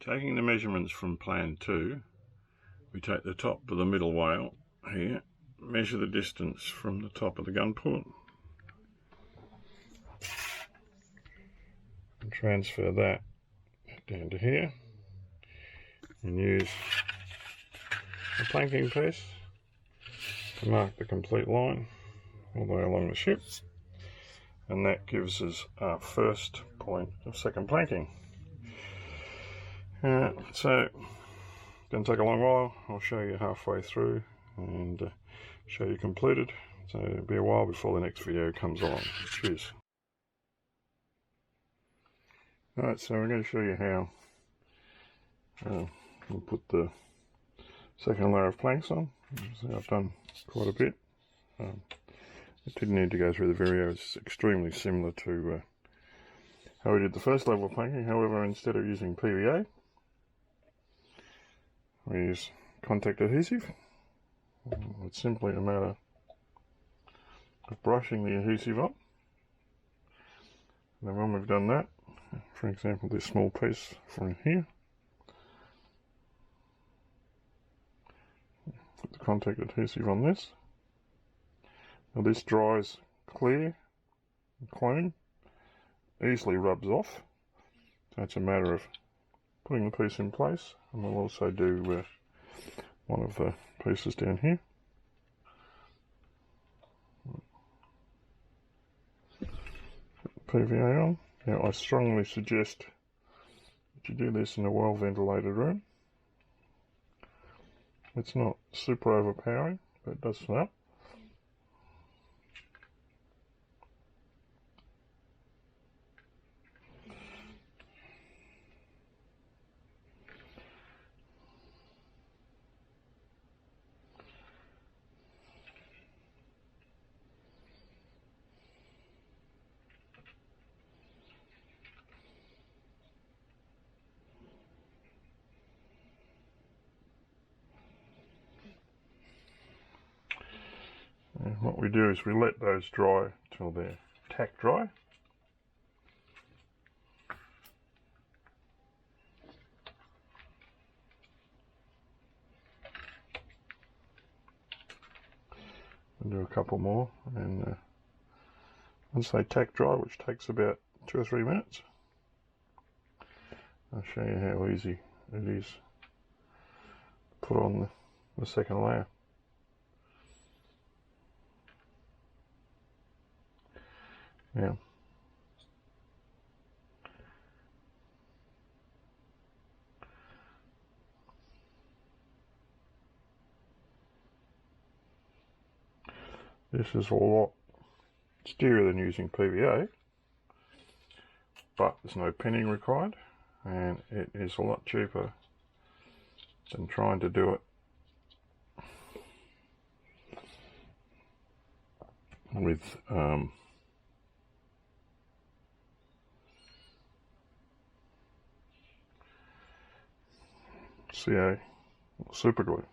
Taking the measurements from plan 2, we take the top of the middle whale here, measure the distance from the top of the gun port, and transfer that down to here, and use a planking piece to mark the complete line all the way along the ship, and that gives us our first point of second planking. So it's going to take a long while. I'll show you halfway through and show you completed, so it'll be a while before the next video comes along. Cheers. Alright, so I'm going to show you how we'll put the second layer of planks on. So I've done quite a bit. It didn't need to go through the video. It's extremely similar to how we did the first level of planking. However, instead of using PVA, we use contact adhesive. It's simply a matter of brushing the adhesive up. And then when we've done that, for example, this small piece from here, put the contact adhesive on this. Now this dries clear and clean, easily rubs off, so it's a matter of putting the piece in place. And we'll also do one of the pieces down here. Put the PVA on. Now I strongly suggest that you do this in a well ventilated room. It's not super overpowering, but it does smell. And what we do is we let those dry till they're tack dry. We'll do a couple more, and once they tack dry, which takes about 2 or 3 minutes, I'll show you how easy it is to put on the second layer. Now, this is a lot steerier than using PVA, but there's no pinning required, and it is a lot cheaper than trying to do it with CA or super glue.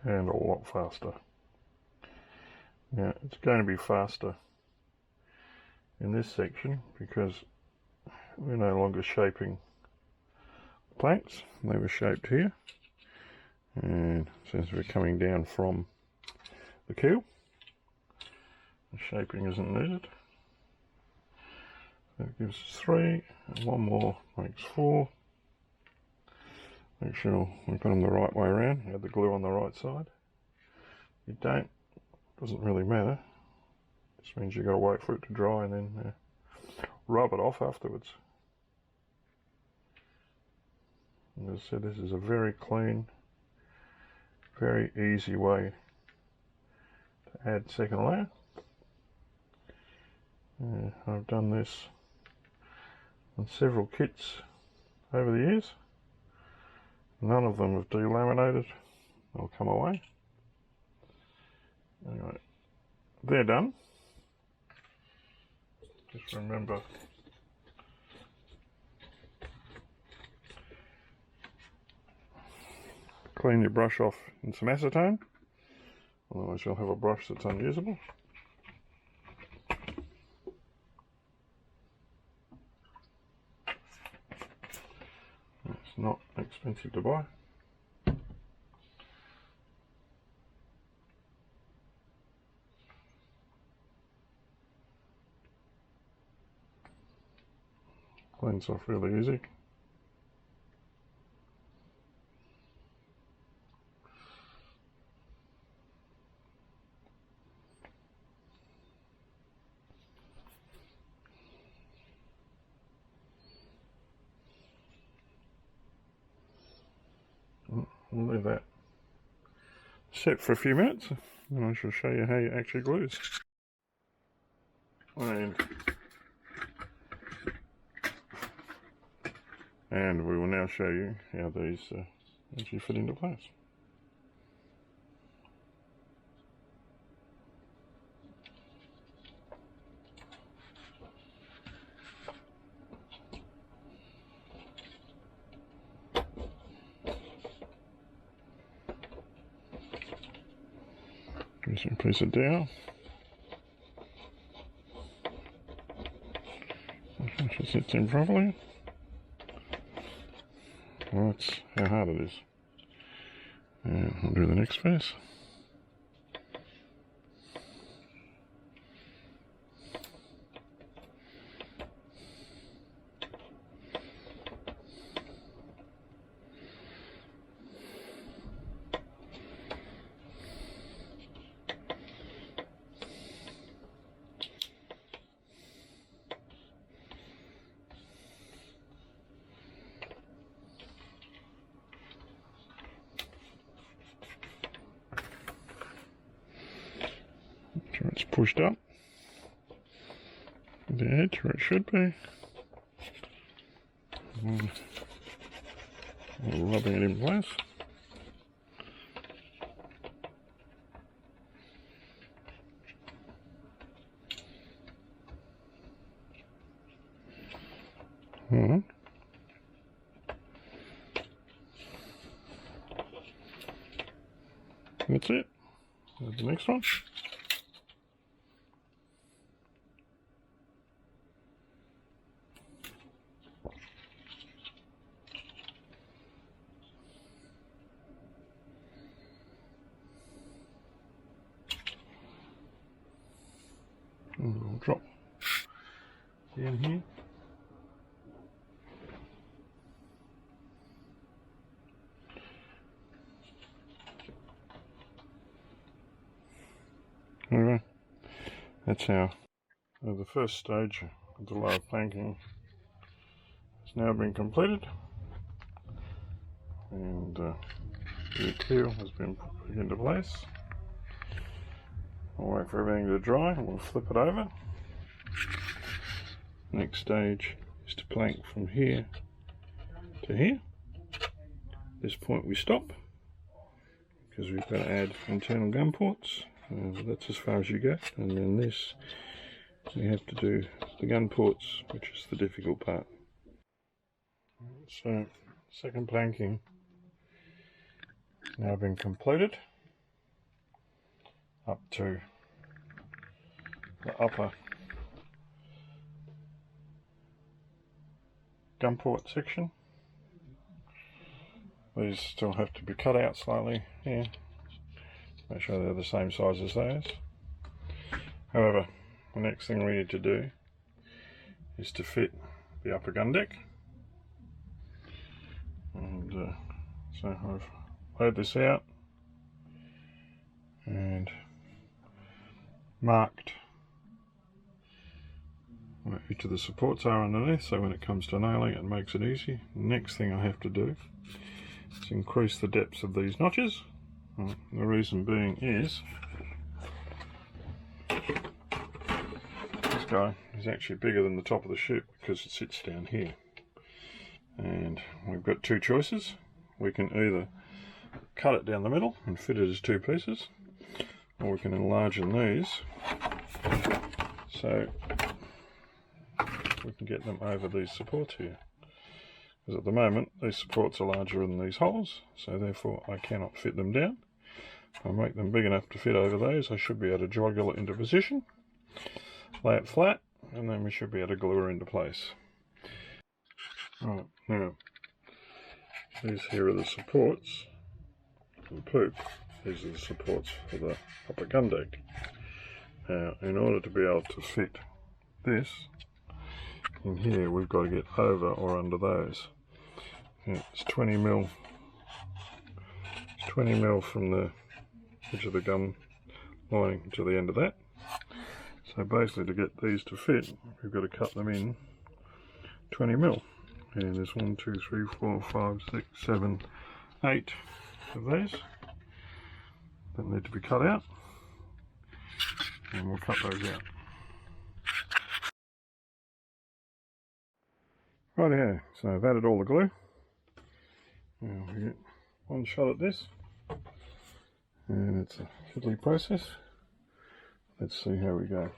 And a lot faster. Now it's going to be faster in this section because we're no longer shaping planks. They were shaped here, and since we're coming down from the keel, the shaping isn't needed. That gives us 3, and 1 more makes 4. Make sure we put them the right way around. You have the glue on the right side. If you don't, it doesn't really matter. It just means you've got to wait for it to dry and then rub it off afterwards. As I said, this is a very clean, very easy way to add second layer. I've done this on several kits over the years. None of them have delaminated. They'll come away. Anyway, they're done. Just remember clean your brush off in some acetone, otherwise you'll have a brush that's unusable. It's not expensive to buy. Cleans off really easy. We'll leave that set for a few minutes and I shall show you how you actually glues. And we will now show you how these actually fit into place. Use a piece of dowel. Make sure it sits in properly. Well, that's how hard it is. And I'll do the next piece. Sure it's pushed up the edge where it should be. And rubbing it in place. That's it. There's the next one. And we'll drop down here. Anyway, that's how the first stage of the lower planking has now been completed, and the keel has been put into place. I'll wait for everything to dry and we'll flip it over. Next stage is to plank from here to here. At this point we stop because we've got to add internal gun ports. That's as far as you go, and then this we have to do the gun ports, which is the difficult part. So second planking has now been completed up to the upper gun port section. These still have to be cut out slightly here. Make sure they're the same size as those. However, the next thing we need to do is to fit the upper gun deck. And so I've laid this out and marked where each of the supports are underneath, so when it comes to nailing it makes it easy. The next thing I have to do is increase the depths of these notches. The reason being is this guy is actually bigger than the top of the chute because it sits down here, and we've got two choices. We can either cut it down the middle and fit it as two pieces, or we can enlarge these so we can get them over these supports here. because at the moment these supports are larger than these holes, so therefore I cannot fit them down. If I make them big enough to fit over those, I should be able to joggle it into position, lay it flat, and then we should be able to glue her into place. Right, now these here are the supports for the poop. These are the supports for the upper gun deck. Now, in order to be able to fit this in here, we've got to get over or under those. It's 20 mil. It's 20 mil from the edge of the gun lining to the end of that. So basically, to get these to fit, we've got to cut them in 20 mil. And there's 1, 2, 3, 4, 5, 6, 7, 8 of these that need to be cut out, and we'll cut those out. Right here, so I've added all the glue. Now we get one shot at this, and it's a fiddly process. Let's see how we go.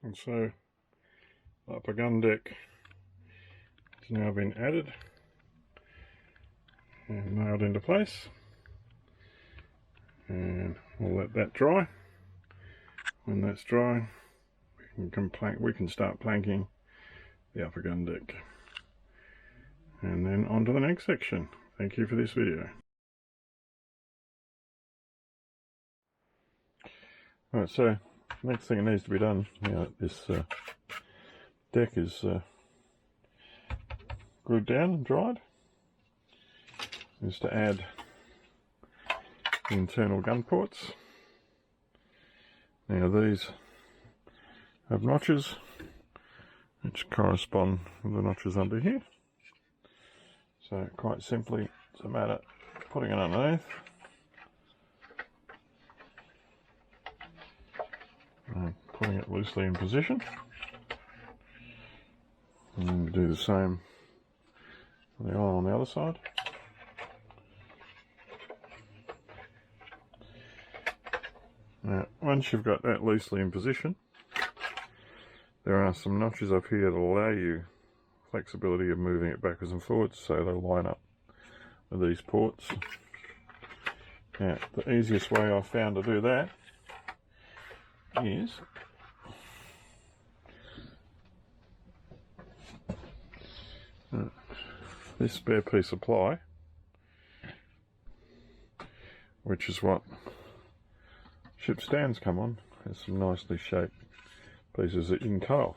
And so the upper gun deck has now been added and nailed into place, and we'll let that dry. When that's dry, we can start planking the upper gun deck, and then on to the next section. Thank you for this video. Alright, so next thing that needs to be done now that this deck is glued down and dried is to add the internal gun ports. Now these have notches which correspond with the notches under here, so quite simply it's a matter of putting it underneath and putting it loosely in position, and do the same for the eye on the other side. Now once you've got that loosely in position, there are some notches up here that allow you flexibility of moving it backwards and forwards, so they'll line up with these ports. Now the easiest way I've found to do that is this spare piece of ply, which is what ship stands come on. There's some nicely shaped pieces that you can cut off.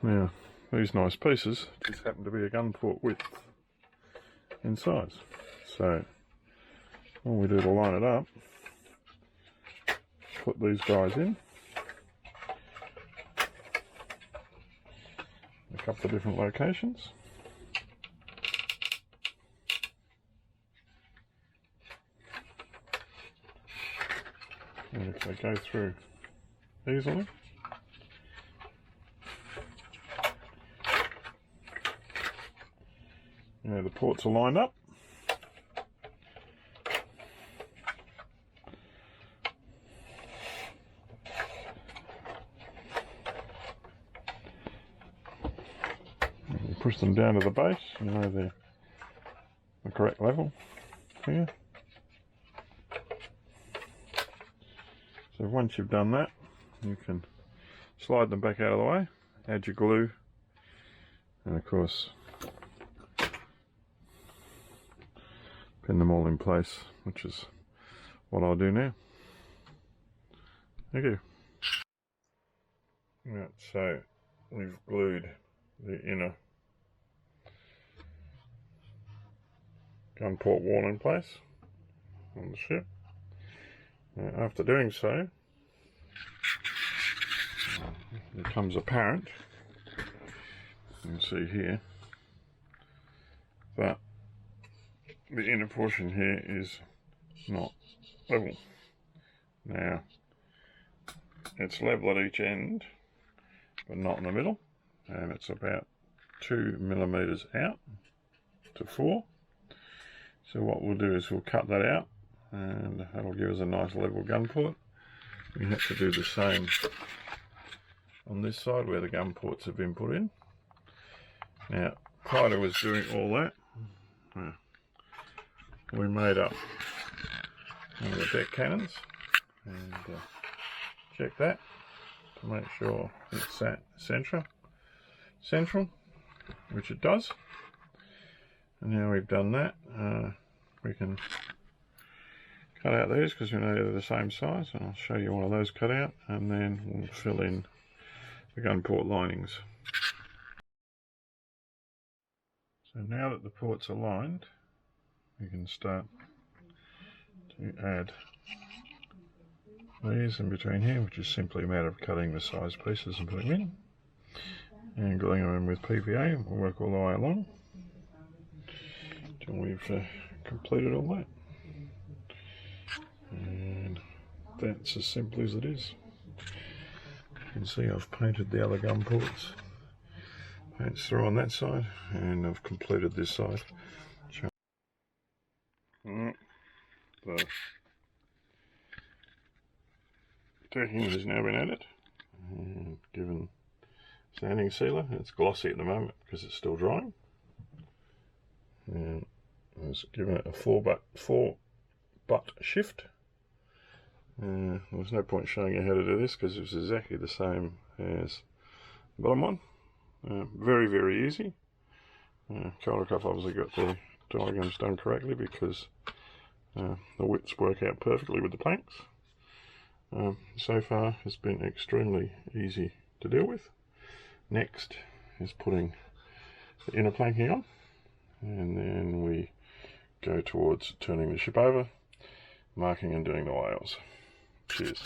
Now these nice pieces just happen to be a gun port width in size, so all we do to line it up, put these guys in a couple of different locations. And if they go through easily, the ports are lined up. You push them down to the base, they're the correct level here. So once you've done that, you can slide them back out of the way, add your glue, and of course pin them all in place, which is what I'll do now. Thank you. Right, so we've glued the inner gun port wall in place on the ship. After doing so, it becomes apparent, you can see here, that the inner portion here is not level. Now, it's level at each end, but not in the middle, and it's about 2 millimeters out to 4. So what we'll do is we'll cut that out, and that'll give us a nice level gun port. We have to do the same on this side where the gun ports have been put in. Now, prior to us doing all that, we made up one of the deck cannons and check that to make sure it's sat central, which it does. And now we've done that, we can cut out these because we know they're the same size, and I'll show you one of those cut out, and then we'll fill in the gun port linings. So now that the ports are lined, we can start to add these in between here, which is simply a matter of cutting the size pieces and putting them in, and gluing them in with PVA. We'll work all the way along until we've completed all that. And that's as simple as it is. You can see I've painted the other gun ports. Paint's through on that side, and I've completed this side. The decking has now been added, and given sanding sealer. It's glossy at the moment because it's still drying. And I was given it a 4-butt shift. There's no point showing you how to do this because it's exactly the same as the bottom one. Very, very easy. Caldecott obviously got the diagrams done correctly because the widths work out perfectly with the planks. So far it's been extremely easy to deal with. Next is putting the inner planking on, and then we go towards turning the ship over, marking and doing the whales. Cheers.